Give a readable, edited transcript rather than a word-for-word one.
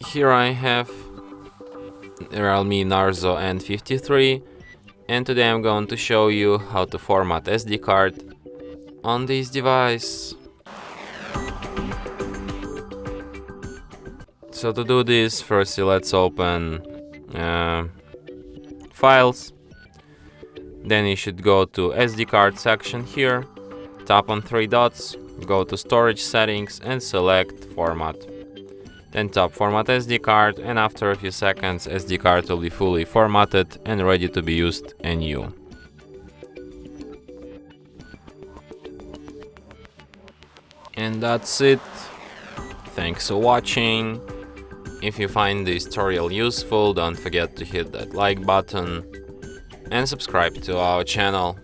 Here I have Realme Narzo N53, and today I'm going to show you how to format SD card on this device. So to do this, firstly let's open Files. Then you should go to SD card section here, tap on 3 dots, go to Storage Settings and select Format. Then tap Format SD card, and after a few seconds SD card will be fully formatted and ready to be used anew. And that's it. Thanks for watching. If you find this tutorial useful, don't forget to hit that like button and subscribe to our channel.